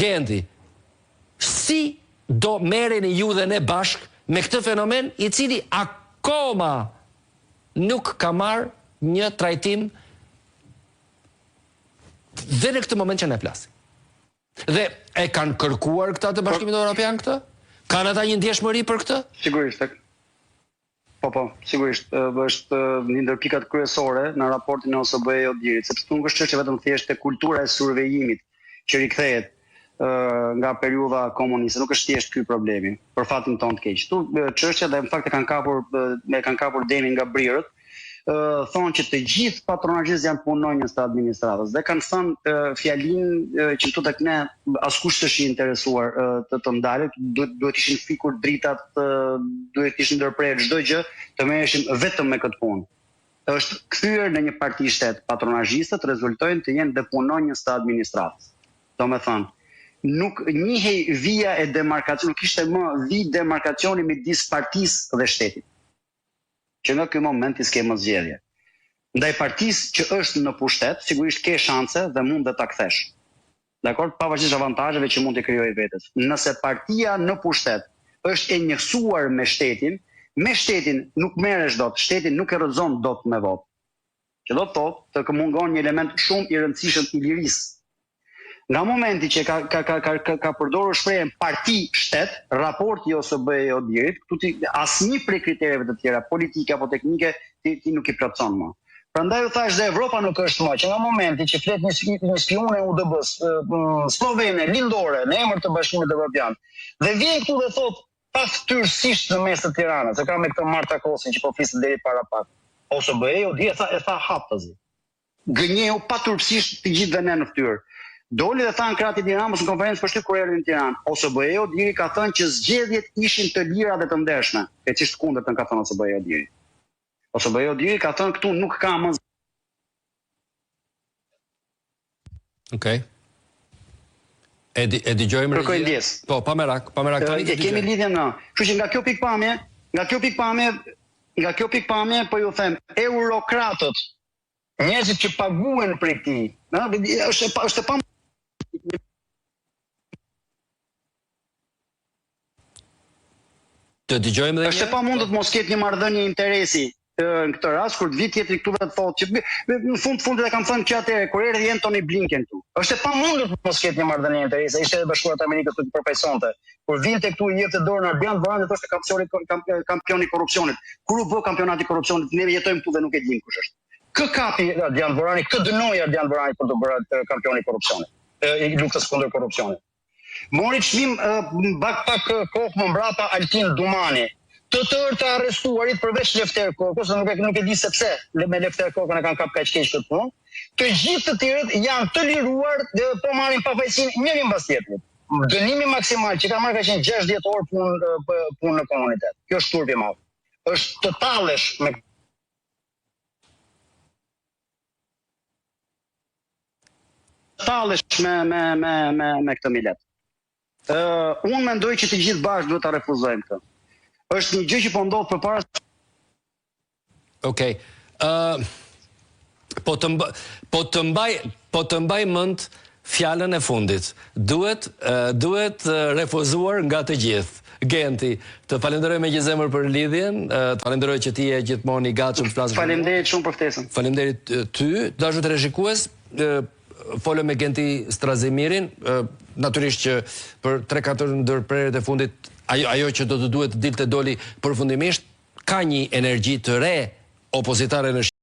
Genti, si do merreni ju dhe ne bashk me këtë fenomen i cili akoma nuk ka marrë një trajtim dhe në këtë moment që ne flasim. Dhe e kanë kërkuar këta të Bashkimit Evropian këtë? Kanë ata një ndjeshmëri për këtë? Sigurisht. Po, sigurisht. Është një ndër pikat kryesore në raportin e OSBE Odirit, sepse nuk është çështje vetëm thjesht e kultura e survejimit që rikthehet nga periudha komuniste, nuk është thjesht ky problemi, për fatin tonë të keq. Ktu çështja dhe në fakt e kanë kapur demin nga brirët, thonë që të gjithë patronazhistë janë punonjës të administratës dhe kanë thënë fjalinë që këtu tek ne askush s'është interesuar të ndalet, duhet ishin fikur dritat, duhet ishin ndërprerë çdo gjë, të merreshim vetëm me këtë punë. Është kthyer në një parti shtet patronazhistët rezultojnë të jenë dhe punonjës të administratës. Domethënë, nuk njihej vija e demarkacionit, nuk ishte më vijë demarkacioni midis partisë dhe shtetit. Që nga ky moment i s'ke më zgjedhje. Ndaj partisë që është në pushtet, sigurisht ke shanse dhe mund dhe ta kthesh. Dakor, pavarësisht avantazheve që mund të krijojë vetes. Nëse partia në pushtet është e njësuar me shtetin nuk merresh dot, shtetin nuk e rrezon dot me votë. Që do të thotë të mungon një element shumë i rëndësishëm i lirisë. Nga momenti që ka përdorur shprehjen parti shtet, raporti OSBE Odirit, asnjë prej kritereve të tjera, politike apo teknike, ti nuk i plotson më. Prandaj u thash dhe Evropa nuk është më, që nga momenti që flet një spione UDB-s, slovene, lindore, në emër të Bashkimit Evropian, dhe vjen këtu dhe thot paftyrësisht në mes të Tiranës, se ka me këtë Marta Kosin që po flisë deri para pak. OSBE Odirit e tha haptazi. Gënjeu paturpsisht të gjithë dhe ne në fytyrë. Doli dhe thanë krati i Ramës në konferencë për shtyp kur erdhi në Tiranë. OSBE Odiri ka thënë që zgjedhjet ishin të lira dhe të ndershme. E ç'është kundërtën ka thënë OSBE Odiri. OSBE Odiri ka thënë këtu nuk ka më. Okej. E dëgjojmë rrugën. Po, pa merak tani. Kemi lidhjen në. Kështu që nga kjo pikpamje po ju them, eurokratët, njerëzit që paguhen për këtij, është pa të dëgjojmë dhe është pa mund të mos ketë një marrëdhënie interesi në këtë rast kur të vi tjetri këtu dhe të thotë që në fundit e kam thënë që atëherë kur erdhi Anthony Blinken këtu. Është pa mund të mos ketë një marrëdhënie interesi, ishte edhe Bashkuar të Amerikës që përfaqësonte. Kur vinte këtu i jepte dorën Ardian Vorani thoshte kampioni i korrupsionit. Kur u bë kampionati i korrupsionit, ne jetojmë këtu dhe nuk e dimë kush është. Kë kapi Ardian Vorani, kë dënoi Ardian Vorani për të bërë kampioni i korrupsionit, i luftës kundër korrupsionit. Mori çmim pak kohë më mbrapa Altin Dumani, të tërë të arrestuarit përveç Lefter Kokës, nuk e di se pse me Lefter Kokën e kanë kap kaq keq këtë punë. Të gjithë të tjerët janë të liruar dhe po marrin pafajësinë njëri mbas tjetrit. Dënimi maksimal që ka marrë ka qenë 60 orë punë në komunitet. Kjo është turpi i madh. Është të tallesh me me këtë milet. Unë mendoj që të gjithë bashkë duhet ta refuzojmë këtë. Është një gjë që po ndodh përpara. Okej. Po të mbaj mend fjalën e fundit. Duhet refuzuar nga të gjithë. Genti, të falenderoj me gjithë zemër për lidhjen, të falenderoj që ti je gjithmonë i gatshëm të flasësh. Faleminderit shumë për ftesën. Faleminderit ty, dashur televizionist, folëm me Genti Strazimirin, natyrisht që për 3-4 ndërprerjet e fundit ajo që do të duhet të dilte doli përfundimisht, ka një energji të re opozitare në